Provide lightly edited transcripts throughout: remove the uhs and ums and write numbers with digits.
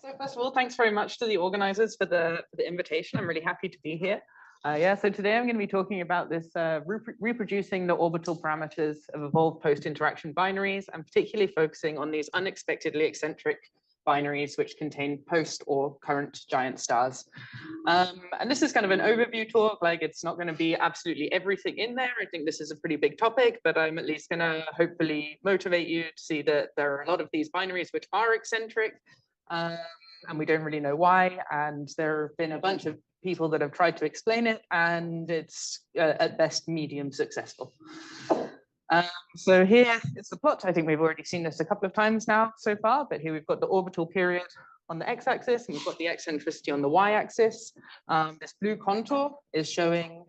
So first of all, thanks very much to the organizers for the invitation. I'm really happy to be here. So today I'm going to be talking about this reproducing the orbital parameters of evolved post-interaction binaries, and particularly focusing on these unexpectedly eccentric binaries which contain post or current giant stars. And this is kind of an overview talk, like it's not going to be absolutely everything in there. I think this is a pretty big topic, but I'm at least going to hopefully motivate you to see that there are a lot of these binaries which are eccentric, and we don't really know why. And there have been a bunch of people that have tried to explain it, and it's at best medium successful. So here is the plot. I think we've already seen this a couple of times now so far, but here we've got the orbital period on the x-axis, and we've got the eccentricity on the y-axis. This blue contour is showing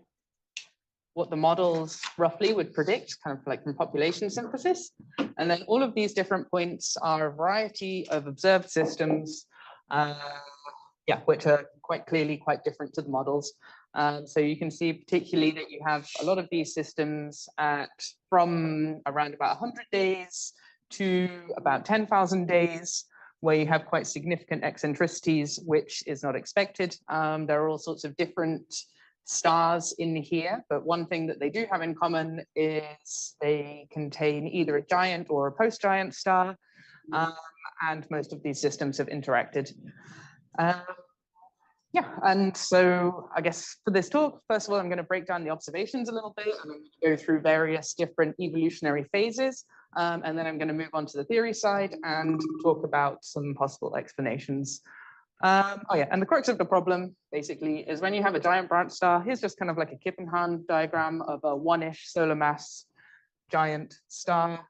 what the models roughly would predict, kind of like from population synthesis. And then all of these different points are a variety of observed systems, which are quite clearly quite different to the models. So you can see particularly that you have a lot of these systems from around about 100 days to about 10,000 days, where you have quite significant eccentricities, which is not expected. There are all sorts of different stars in here, but one thing that they do have in common is they contain either a giant or a post-giant star, and most of these systems have interacted. And so I guess for this talk, first of all, I'm going to break down the observations a little bit, and I'm going to go through various different evolutionary phases, and then I'm going to move on to the theory side and talk about some possible explanations. And the crux of the problem basically is when you have a giant branch star. Here's just kind of like a Kippenhahn diagram of a one-ish solar mass giant star.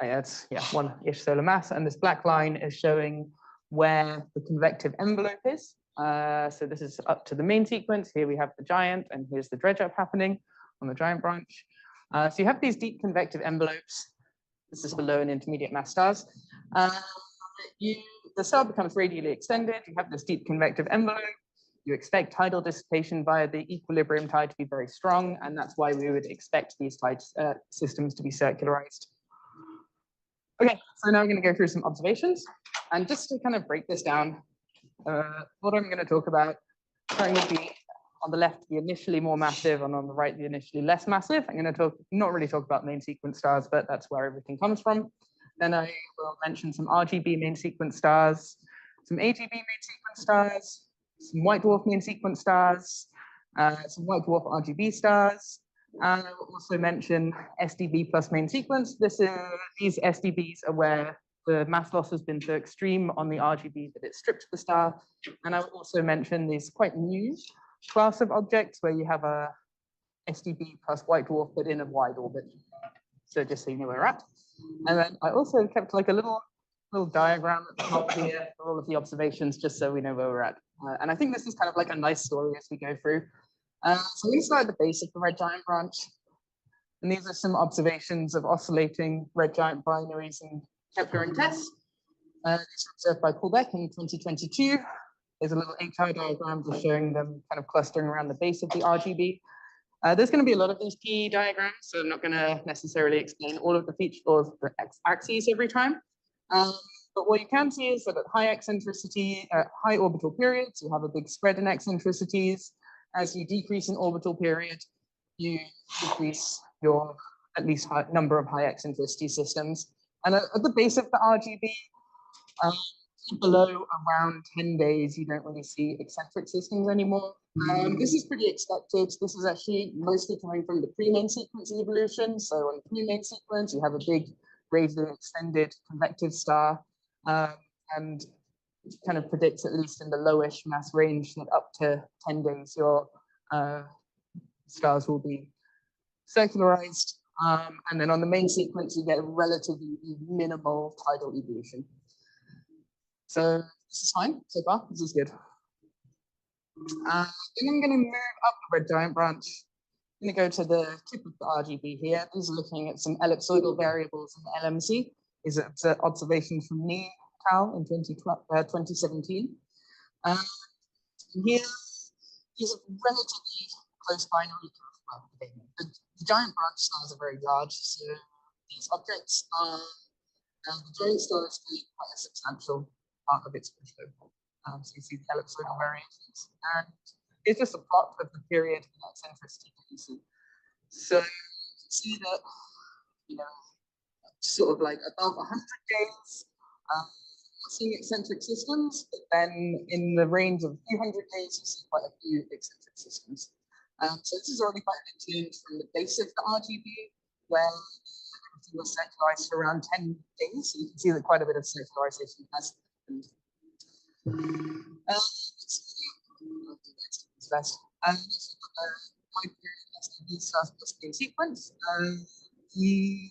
It's one-ish solar mass, and this black line is showing where the convective envelope is. So this is up to the main sequence. Here we have the giant, and here's the dredge up happening on the giant branch. So you have these deep convective envelopes. This is for low and intermediate mass stars. The star becomes radially extended. You have this deep convective envelope. You expect tidal dissipation via the equilibrium tide to be very strong, and that's why we would expect these tide systems to be circularized. Okay, so now I'm going to go through some observations, and just to kind of break this down, what I'm going to talk about, starting with the on the left, the initially more massive, and on the right, the initially less massive. I'm going to not really talk about main sequence stars, but that's where everything comes from. Then I will mention some RGB main sequence stars, some AGB main sequence stars, some white dwarf main sequence stars, some white dwarf RGB stars. And I will also mention SDB plus main sequence. These SDBs are where the mass loss has been so extreme on the RGB that it strips the star. And I will also mention these quite new class of objects where you have a SDB plus white dwarf, but in a wide orbit. So just so you know where we're at. And then I also kept like a little diagram at the top here for all of the observations, just so we know where we're at. And I think this is kind of like a nice story as we go through. So we start at the base of the red giant branch. And these are some observations of oscillating red giant binaries in Kepler and TESS. These were observed by Paulbeck in 2022. There's a little HR diagram just showing them kind of clustering around the base of the RGB. There's going to be a lot of these PE diagrams, so I'm not going to necessarily explain all of the features of the x-axes every time. But what you can see is that at high eccentricity, high orbital periods, you have a big spread in eccentricities. As you decrease in orbital period, you decrease your at least number of high eccentricity systems. And at the base of the RGB, below around 10 days, you don't really see eccentric systems anymore. This is pretty expected. This is actually mostly coming from the pre-main sequence evolution. So on the pre-main sequence, you have a big radially extended convective star, and it kind of predicts, at least in the lowish mass range, that up to 10 days, your stars will be circularized. And then on the main sequence, you get a relatively minimal tidal evolution. So this is fine so far. This is good. Then I'm going to move up the red giant branch. I'm going to go to the tip of the RGB here. These are looking at some ellipsoidal variables in the LMC. These are observations from Nee et al. In 2017. Here, these are relatively close binary. The giant branch stars are very large, so these objects are, the giant star is quite a substantial part of its flow. So you see the ellipsoidal variations, and it's just a plot of the period in eccentricity that you see. So you can see that, you know, sort of like above 100 days, seeing eccentric systems, but then in the range of a few hundred days, you see quite a few eccentric systems. So this is already quite a bit changed from the base of the RGB, where everything was circularized for around 10 days. So you can see that quite a bit of circularization has happened. SDB stars in sequence. The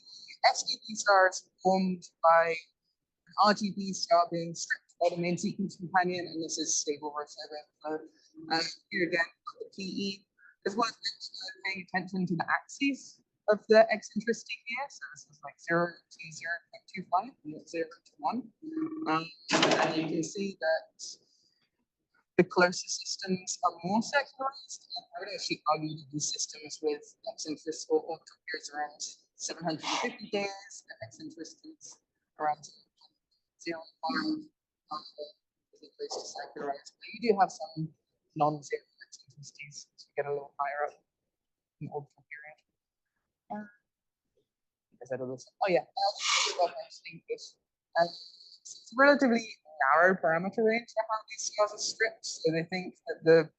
SDB stars formed by an RGB star being stripped by the main sequence companion, and this is stable Rosetta. Here again, the PE. It's worth paying attention to the axes of the eccentricity here. So this is like 0 to 0.25 and 0 to 1. And you can see that the closest systems are more secularized. I would actually argue that these systems with eccentricity or orbital periods around 750 days and eccentricities around 0.5 is close to secularized. But you do have some non-zero eccentricities as you get a little higher up in the orbital period. Oh yeah, it's a relatively narrow parameter range for how these stars are stripped. So they think that the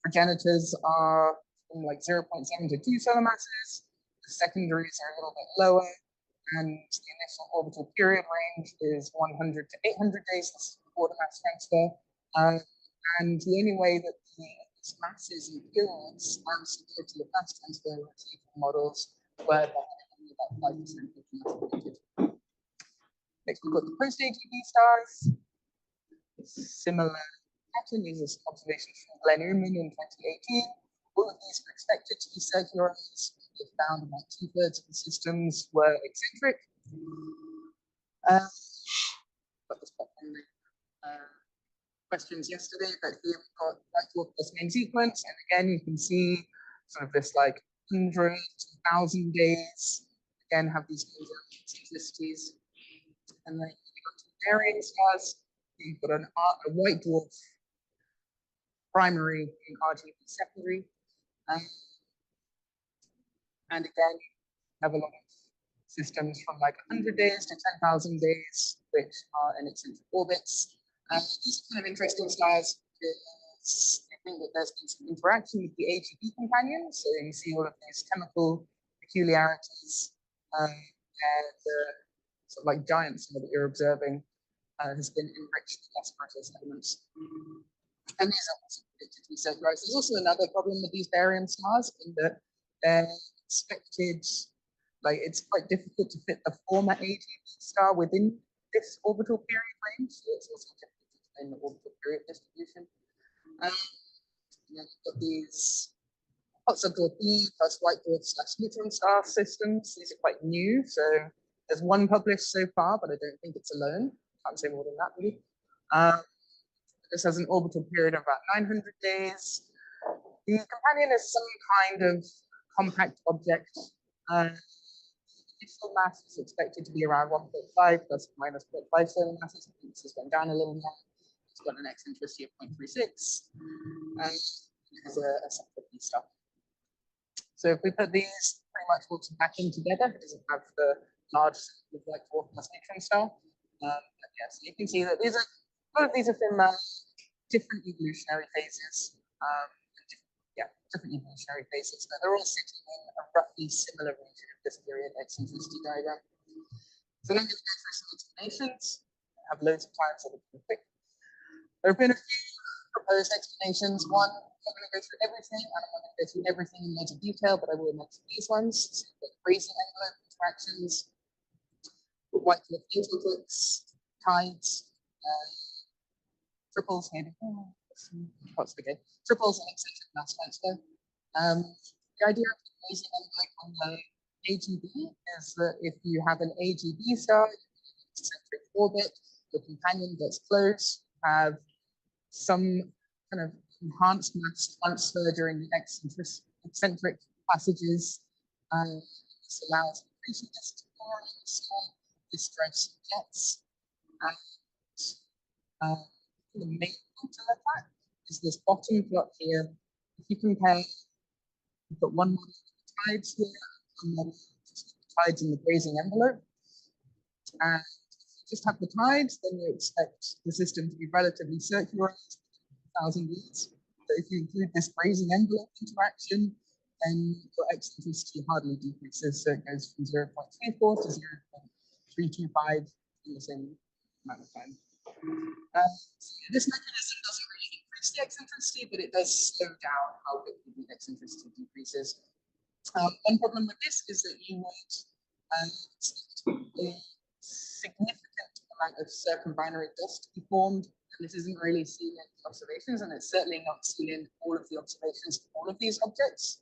progenitors are from like 0.7 to 2 solar masses. The secondaries are a little bit lower, and the initial orbital period range is 100 to 800 days before the mass transfer. And the only way that these masses and periods are similar to the mass transfer models where about 5% mathematically. Next, we've got the post-AGB stars. Similar pattern. These are observations from Glenn Newman in 2018. All of these were expected to be circularized. They found about 2/3 of the systems were eccentric. Got this on the questions yesterday, but here we've got white dwarf plus main sequence, and again you can see sort of this like 100 to 1,000 days. Again, have these eccentricities, and then you've got two varying stars. You've got a white dwarf primary and RGB secondary. And again, you have a lot of systems from like 100 days to 10,000 days, which are in eccentric orbits. These are kind of interesting stars because I think that there's been some interaction with the AGB companion. So you see all of these chemical peculiarities and sort of like giant star that you're observing has been enriched with less process elements. And these are also predicted to be circularized. There's also another problem with these barium stars in that they're expected, like it's quite difficult to fit the former AGB star within this orbital period range. So it's also difficult to fit in the orbital period distribution. And then you've got these hot subdwarf B plus white dwarf / neutron star systems. These are quite new. So there's one published so far, but I don't think it's alone. Can't say more than that, really. This has an orbital period of about 900 days. The companion is some kind of compact object. Initial mass is expected to be around 1.5 plus or minus 0.5 solar masses. This has gone down a little more. It's got an eccentricity of 0.36, and it has a separate B star. So if we put these pretty much all back in together, it doesn't have the large white dwarf plus neutron star. So you can see that these are a lot of these are from different evolutionary phases. Different evolutionary phases, but they're all sitting in a roughly similar region of this period eccentricity diagram. So then I'm going to go through some explanations. I have loads of time, so we'll be quick. There have been a few proposed explanations. One, I'm going to go through everything, and I'm going to go through everything in major detail, but I will mention these ones. So we've got crazy envelope interactions, white dwarf apocalypse, tides, triples, maybe. What's the game? Triples and eccentric mass transfer. The idea of the crazy envelope on the AGB is that if you have an AGB star in an eccentric orbit, the companion gets close, have some kind of enhanced mass transfer during the eccentric passages. This allows increasing distance to the star. This drives jets. The main thing to look at is this bottom plot here. If you compare, you've got one model of the tides here, one model of the tides in the grazing envelope. And if you just have the tides, then you expect the system to be relatively circular for 1,000 years. But if you include this grazing envelope interaction, then your eccentricity hardly decreases. So it goes from 0.34 to 0.325 in the same amount of time. So this mechanism doesn't really increase the eccentricity, but it does slow down how quickly the eccentricity decreases. One problem with this is that you would expect a significant amount of circumbinary dust to be formed, and this isn't really seen in the observations, and it's certainly not seen in all of the observations of all of these objects.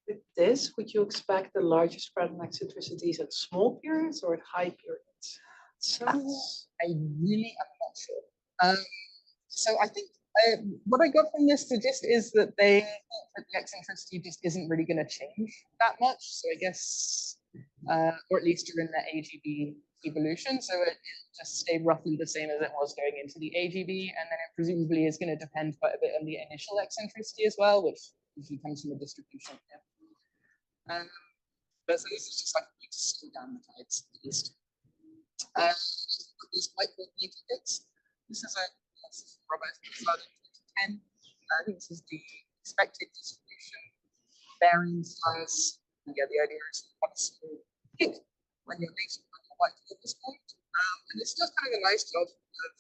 With this, would you expect the larger spread in eccentricities at small periods or at high periods? So I really am not sure. So I think what I got from this suggest is that the eccentricity just isn't really going to change that much. So I guess, or at least during the AGB evolution, so it just stayed roughly the same as it was going into the AGB, and then it presumably is going to depend quite a bit on the initial eccentricity as well, which usually comes from the distribution. Yeah. But so this is just like to slow down the tides at least. These whiteboard matrix. This is Robert started in 2010. I think this is the expected distribution bearing size. Yeah, the idea is you have a small hit when you're reaching the whiteboard at this point. And this does kind of a nice job of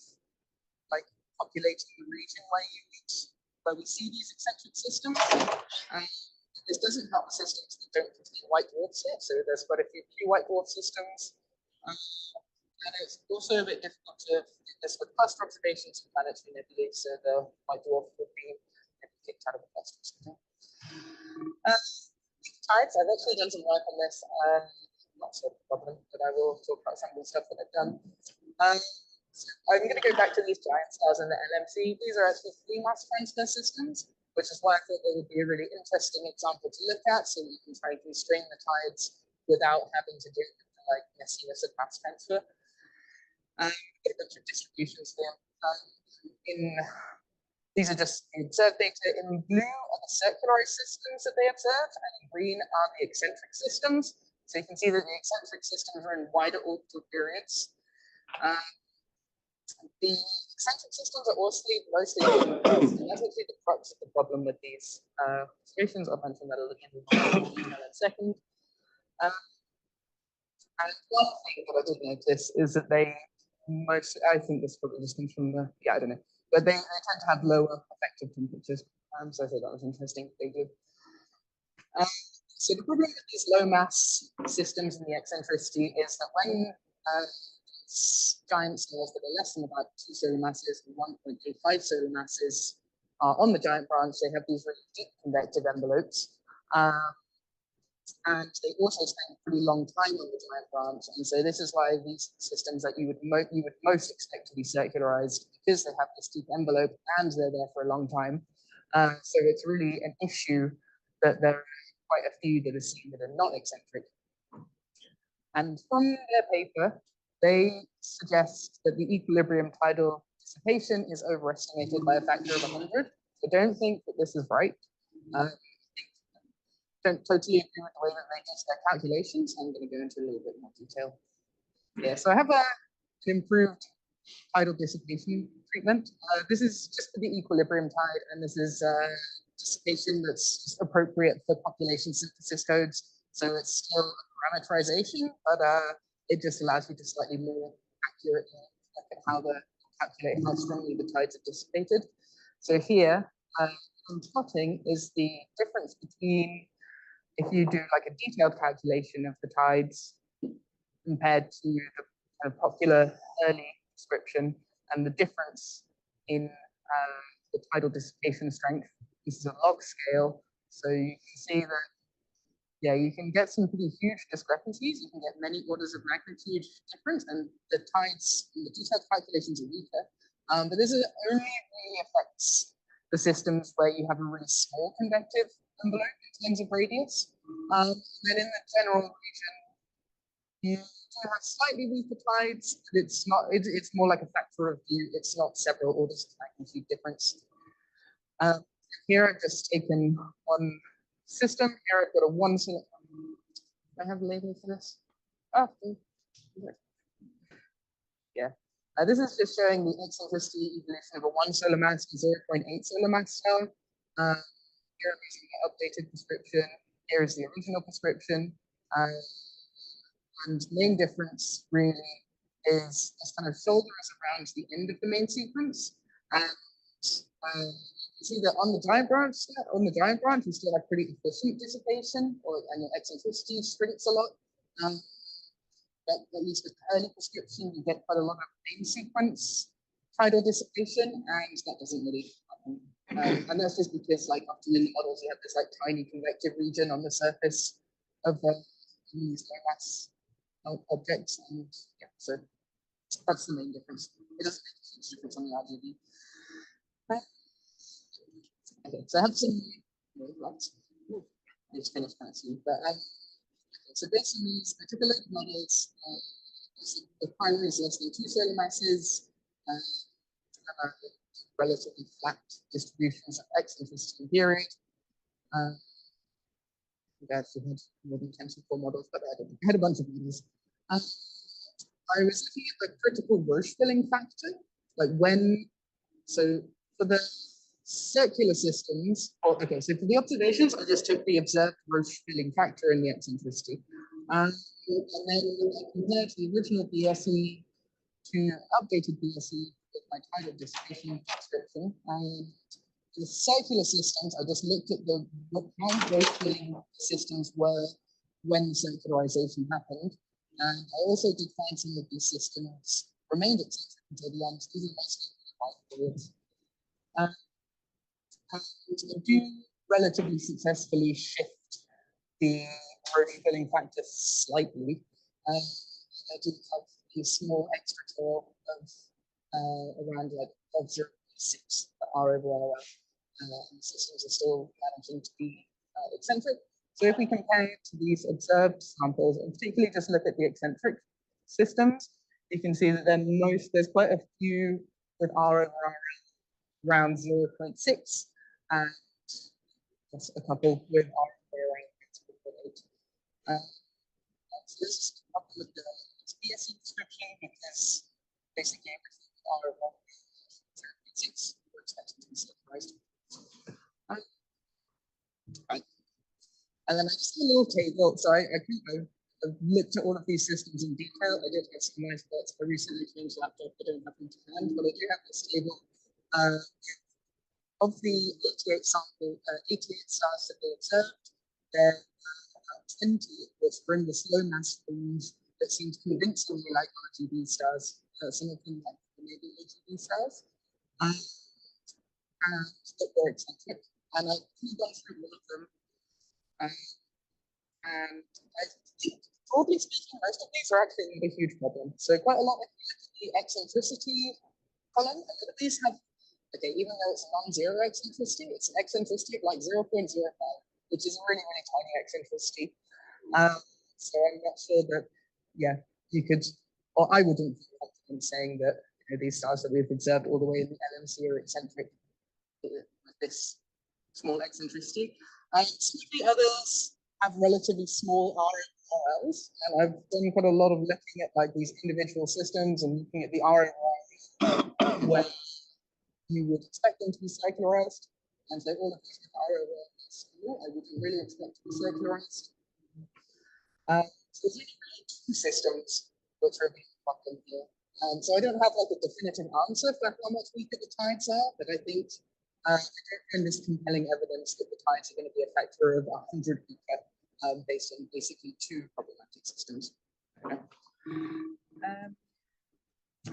like populating the region where we see these eccentric systems. This doesn't help the systems that don't contain white dwarfs yet. So there's quite a few white dwarf systems. And it's also a bit difficult to do this with cluster observations of planetary nebulae, so the white dwarf would be kicked out of the cluster system. Tides, I've actually done some work on this, not so problem, but I will talk about some of the stuff that I've done. So I'm going to go back to these giant stars in the LMC. These are actually free mass transfer systems, which is why I thought they would be a really interesting example to look at, so you can try and constrain the tides without having to do like messiness of mass transfer. Get a bunch of distributions here. These are just the observed data. In blue are the circularized systems that they observed, and in green are the eccentric systems. So you can see that the eccentric systems are in wider orbital periods. The eccentric systems are also mostly and that's actually the crux of the problem with these observations. I'll mention that in a second. And one thing that I did notice is that I think this probably just comes from I don't know, but they tend to have lower effective temperatures. So I thought that was interesting. They do. So the problem with these low mass systems and the eccentricity is that when giant stars that are less than about 2 solar masses and 1.85 solar masses are on the giant branch, they have these really deep convective envelopes. And they also spend a pretty long time on the giant branch. And so this is why these systems that you would most expect to be circularized, because they have this deep envelope and they're there for a long time. So it's really an issue that there are quite a few that are seen that are not eccentric. And from their paper, they suggest that the equilibrium tidal dissipation is overestimated by a factor of 100. I don't think that this is right. Don't totally agree with the way that they do their calculations. I'm going to go into a little bit more detail. Yeah, so I have an improved tidal dissipation treatment. This is just for the equilibrium tide, and this is dissipation that's just appropriate for population synthesis codes. So it's still a parameterization, but it just allows you to slightly more accurately look at calculate how strongly the tides are dissipated. So here, I'm plotting is the difference between if you do like a detailed calculation of the tides compared to the kind of popular early description and the difference in the tidal dissipation strength. This is a log scale, so you can see that, yeah, you can get some pretty huge discrepancies. You can get many orders of magnitude difference, and the tides in the detailed calculations are weaker. But this is only really affects the systems where you have a really small convective envelope in terms of radius. And in the general region, You do have slightly weaker tides, but it's not. It's more like a factor of few. It's not several orders of magnitude difference. Here I've just taken one system. Here I've got a one. I have a label for this. Oh, yeah. This is just showing the eccentricity evolution of a 1 solar mass to 0.8 solar mass star. Here I'm using the updated prescription. Here is the original prescription. And the main difference really is this kind of shoulder is around the end of the main sequence. And you see that on the giant branch, you still have pretty efficient dissipation, and your eccentricity shrinks a lot. But at least with the early prescription, you get quite a lot of main sequence tidal dissipation, and that doesn't really happen. And that's just because, like, often in the models, you have this like tiny convective region on the surface of these mass objects, and yeah, so that's the main difference. It doesn't make a huge difference on the RGB. Okay, so I have some wavelengths. I just finished kind of soon, but so based on these, I took a look at models. The primary is less than 2 solar masses, relatively flat distributions of eccentricity period. I actually had more than 10 to 4 models, but I had a bunch of models. I was looking at the critical Roche filling factor, like when, so for the circular systems, okay, so for the observations, I just took the observed Roche filling factor and the eccentricity. And then I compared the original BSE to updated BSE with my tidal dissipation description. And the circular systems, I just looked at how Roche filling systems were when the circularization happened. And I also did find some of these systems remained eccentric until the end, even periods. And I do relatively successfully shift the Roche filling factor slightly. I do have a small extra tail of around like 0.6 R over ROL. And the systems are still managing to be eccentric. So if we compare it to these observed samples, and particularly just look at the eccentric systems, you can see that there's quite a few with R over R around 0.6, and just a couple with R over around 0.8. So this is a couple of the BSE description, because basically everything with R over 0.6 we're expecting to be synchronized. Right. And then I just did a little table. So I've looked at all of these systems in detail. I did have some nice bits. I recently changed laptop. I don't have them to hand, but I do have this table of the 88 stars that they observed. There are 20 which were in the slow mass forms that seemed convincingly like RGB stars. Some of them like maybe RGB stars, and that were eccentric. And I've gone through all of them. And I think, broadly speaking, most of these are actually not a huge problem. So quite a lot of the eccentricity column, a lot of these have, okay, even though it's non-zero eccentricity, it's an eccentricity of like 0.05, which is a really, really tiny eccentricity. So I'm not sure that, yeah, you could, or I wouldn't feel confident saying that these stars that we've observed all the way in the LMC are eccentric with this small eccentricity. Some of the others have relatively small ROLs, and I've done quite a lot of looking at like these individual systems and looking at the ROLs where you would expect them to be circularized. And so all of these ROLs, I wouldn't really expect to be circularized. So there's really 2 systems which are being problem here. So I don't have like a definitive answer for how much weaker the tides are, but I think I don't find this compelling evidence that the tides are going to be a factor of 100 weaker based on basically 2 problematic systems.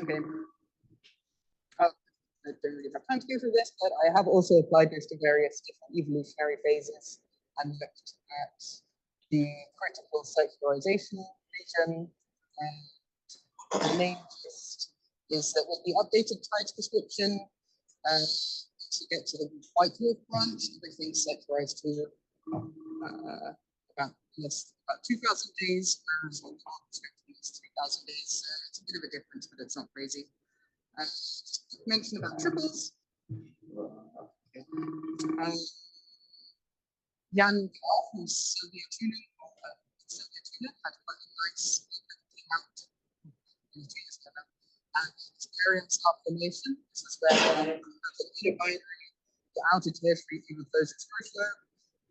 Okay. I don't really have time to go through this, but I have also applied this to various different evolutionary phases and looked at the critical circularization region. And the main gist is that with the updated tides prescription, to get to the white dwarf branch, everything's secularized to about 2,000 days, whereas on top least 3,000 days. So it's a bit of a difference, but it's not crazy. Just mention about triples. Jan from Soviet Union had quite a nice out in 2 years ago. Experience affirmation. This is where the binary, the outer tertiary overflows its first flow,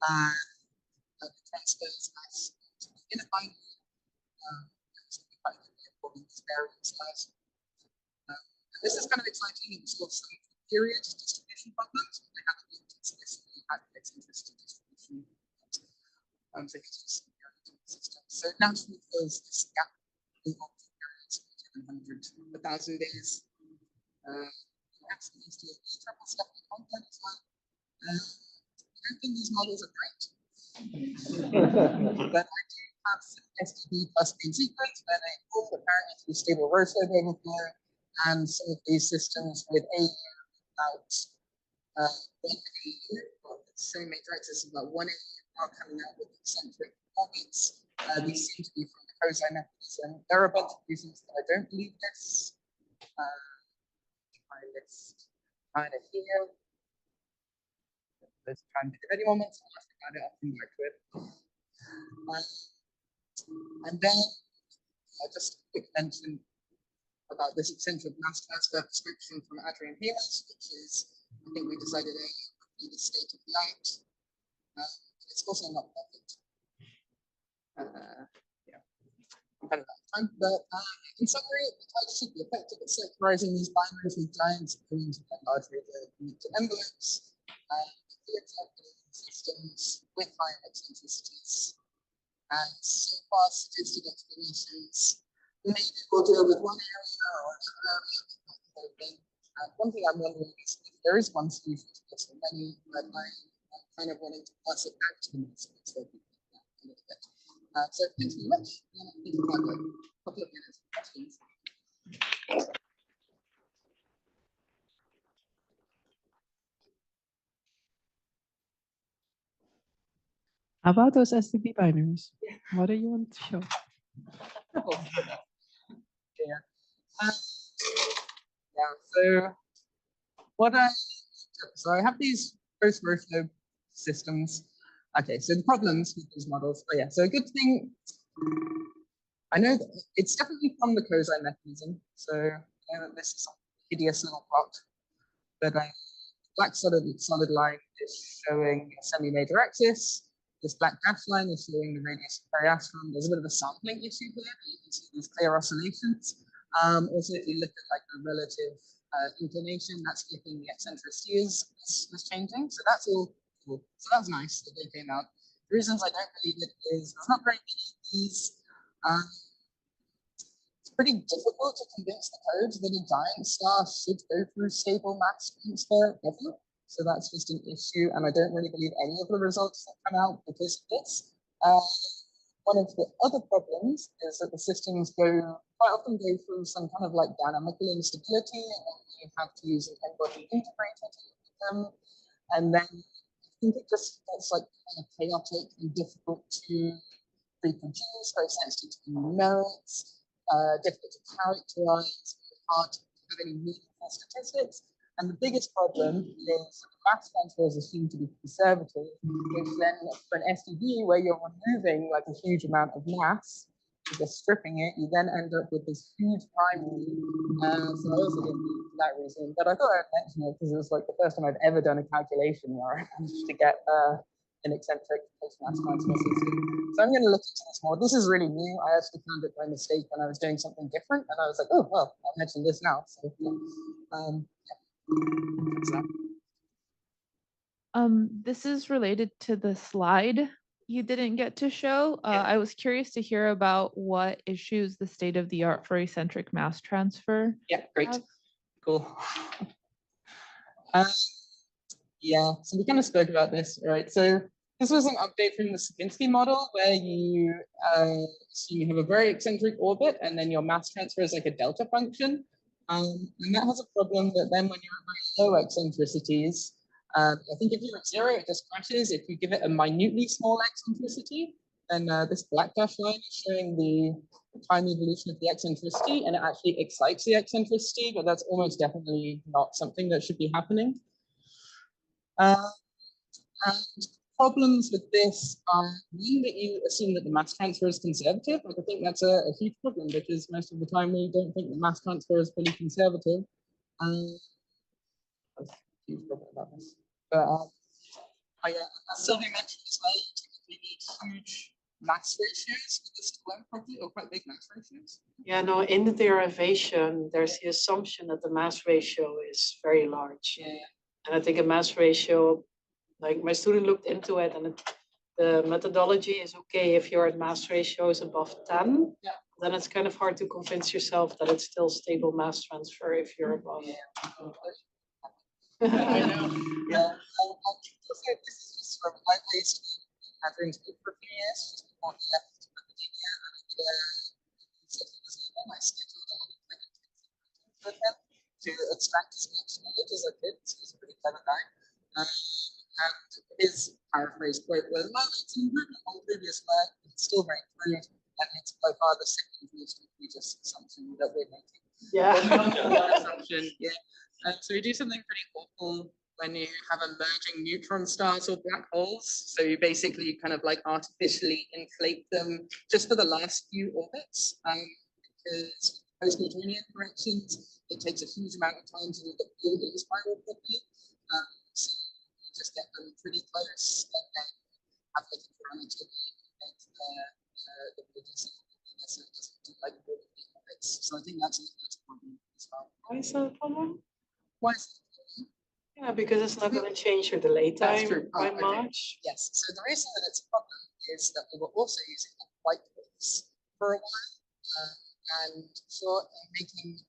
and transfers as to the inner binary. This is kind of exciting. It's got some period distribution problems. They have to be explicitly at eccentricity distribution. So naturally fills this gap in periods of 1,000 days. Actually, still triple step content as well. I don't think these models are great. But I do have some STB plus main sequence where they pull apparently through stable Rosberg overflow and some of these systems with AU about 1 AU, or the same matrices about 1 AU are coming out with eccentric orbits. These seem to be from the cosine mechanism. There are a bunch of reasons that I don't believe this. I list kind of here. There's time to give any moments. I'll ask about it. I'll come back to it. And then just a quick mention about this eccentric mass transfer prescription from Adrian Helium, which is, I think we decided would be the state of the art. It's also not perfect. Yeah, I'm kind of out of time, but in summary, the type should be effective at circularizing these binaries with giant screens and largely the envelopes. Systems with higher eccentricities, and so far suggested explanations maybe we'll deal with one area or another area. One thing I'm wondering is if there is one solution to this, or many, but I'm kind of wanting to pass it back to the next so thanks very much. I think we have a couple of minutes for questions. How about those STB binaries? What do you want to show? So so I have these post-Rosberg systems. Okay, so the problems with these models. Oh yeah, so a good thing, I know that it's definitely from the cosine mechanism. So I know that this is a hideous little plot, but black solid line is showing a semi-major axis. This black dash line is showing the radius of periastron. There's a bit of a sampling issue here. You can see these clear oscillations. Also, if you look at like the relative inclination, that's flipping the eccentricity is changing. So that's all cool. So that's nice that they came out. The reasons I don't believe it is there's not very many of these. It's pretty difficult to convince the code that a giant star should go through stable mass transfer ever. So that's just an issue, and I don't really believe any of the results that come out because of this. One of the other problems is that the systems quite often go through some kind of like dynamical instability, and you have to use an n-body integrator to look at them. And then I think it just gets like kind of chaotic and difficult to reproduce, very sensitive to numerics, difficult to characterize, hard to have any meaningful statistics. And the biggest problem is mass transfer is assumed to be conservative, which then for an STD where you're removing like a huge amount of mass, just stripping it, you then end up with this huge primary. So I also didn't do for that reason, but I thought I'd mention it because it was like the first time I've ever done a calculation where I managed to get an eccentric post-mass transfer system. So I'm going to look into this more. This is really new. I actually found it by mistake when I was doing something different, and I was like, oh, well, I'll mention this now. So, yeah. This is related to the slide you didn't get to show. I was curious to hear about what issues the state of the art for eccentric mass transfer. Yeah, great. have. Cool. Yeah, so we kind of spoke about this, right? So this was an update from the Sierpinski model where you have a very eccentric orbit and then your mass transfer is like a delta function. And that has a problem that then when you're at very low eccentricities, I think if you're at 0, it just crashes. If you give it a minutely small eccentricity, then this black dashed line is showing the time evolution of the eccentricity, and it actually excites the eccentricity, but that's almost definitely not something that should be happening. And problems with this are one, that you assume that the mass transfer is conservative. Like, I think that's a huge problem, because most of the time we don't think the mass transfer is fully conservative. That's a huge problem about this. But as Sylvia mentioned as well, you typically need huge mass ratios for this to work properly, or quite big mass ratios. Yeah, no, in the derivation, there's the assumption that the mass ratio is very large. Yeah. And I think a mass ratio, like my student looked into it, and the methodology is okay if your mass ratio is above 10. Yeah. Then it's kind of hard to convince yourself that it's still stable mass transfer if you're above. I know. Yeah. This is just from my place having to for a few years, just before he left academia, and my schedule with him to extract as much knowledge as I could. So he's a pretty clever guy. And his paraphrase quote was, well, it's an improvement on previous work, it's still very crude, and it's by far the second most egregious assumption that we're making. Yeah. Assumption, yeah. So we do something pretty awful when you have emerging neutron stars or black holes. So you basically kind of like artificially inflate them just for the last few orbits. Because post-Newtonian corrections, it takes a huge amount of time to do the building spiral properly. So you just get them pretty close, and then have like a parameter that the so it doesn't do like all of the orbits. So I think that's a problem as well. Why is that a problem? Why is it? Yeah, because it's not going to change your delay time by okay. much. Yes, so the reason that it's a problem is that we were also using white dwarfs for a while, and for making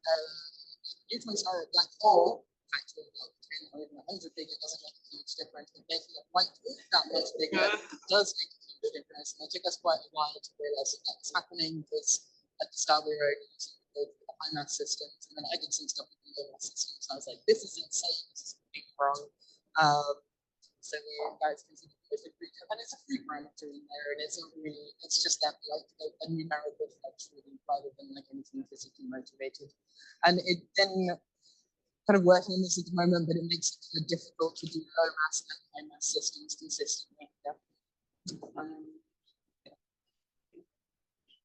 neutron star a black hole, factor about 10 or even 100 bigger doesn't make a huge difference, but making a white dwarf that much bigger does make a huge difference, and it took us quite a while to realize that was happening, because at the start we were using the high mass systems, and then I did some stuff with the low mass systems, and I was like, this is insane, this is completely wrong. So that's considered most egregious, and it's a free parameter in there, and it's not really, it's just that like a numerical function rather than like anything physically motivated. And it then kind of working on this at the moment, but it makes it kind of difficult to do low mass and high mass systems consistently. Yeah.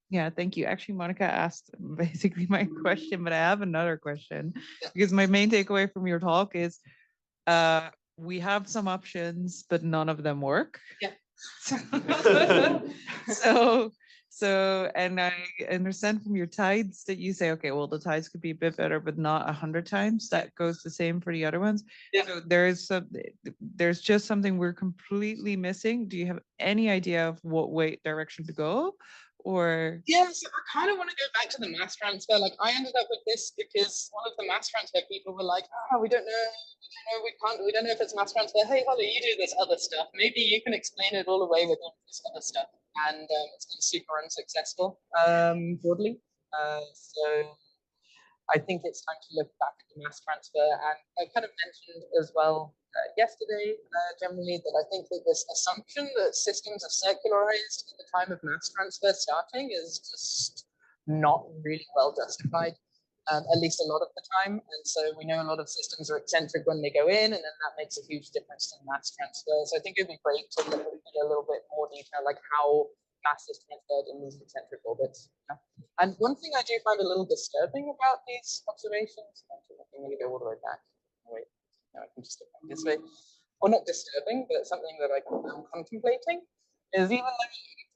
Yeah, thank you. Actually, Monica asked basically my question, but I have another question, because my main takeaway from your talk is we have some options, but none of them work. Yeah. So, and I understand from your tides that you say, okay, well, the tides could be a bit better, but not 100 times. That goes the same for the other ones. Yeah. So there's just something we're completely missing. Do you have any idea of what direction to go? Or yes, I kind of want to go back to the mass transfer. Like, I ended up with this because one of the mass transfer people were like, oh, we don't know if it's mass transfer. Hey, Holly, you do this other stuff. Maybe you can explain it all away with all this other stuff. And it's been super unsuccessful, broadly. So I think it's time to look back at the mass transfer. And I kind of mentioned as well yesterday, generally, that I think that this assumption that systems are circularized at the time of mass transfer starting is just not really well justified, at least a lot of the time. And so we know a lot of systems are eccentric when they go in, and then that makes a huge difference to mass transfer. So I think it'd be great to look at a little bit more detail, like how mass is transferred in these eccentric orbits. Yeah. And one thing I do find a little disturbing about these observations, actually, I'm going to go all the way back. Wait, no, I can just go back this way. Or not disturbing, but something that I'm contemplating is, even though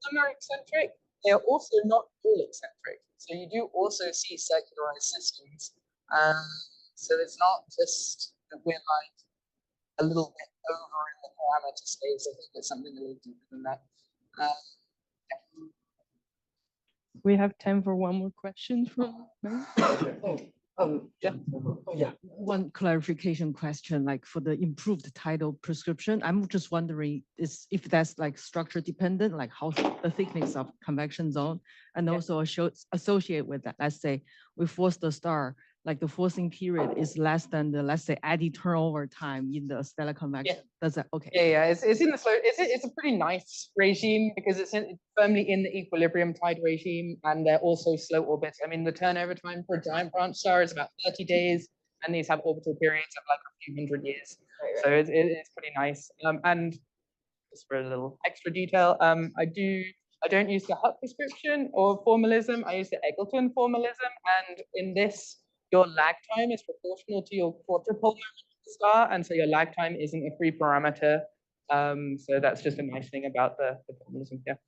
some are eccentric, they are also not all eccentric. So you do also see circularized systems. So it's not just that we're like a little bit over in the parameter space. I think there's something a little deeper than that. We have time for one more question from one clarification question, like for the improved tidal prescription, I'm just wondering if that's like structure dependent, like how the thickness of convection zone, and also associate with that. Let's say we force the star like the forcing period is less than the, let's say, eddy turnover time in the stellar convection. Does that, okay. Yeah, it's in the slow, it's a pretty nice regime because it's firmly in the equilibrium tide regime, and they're also slow orbits. I mean, the turnover time for a giant branch star is about 30 days, and these have orbital periods of like a few hundred years. So it's pretty nice. And just for a little extra detail, I don't use the Hutt prescription or formalism. I use the Eggleton formalism, and in this, your lag time is proportional to your quadrupole moment of the star, and so your lag time isn't a free parameter. So that's just a nice thing about the formalism here.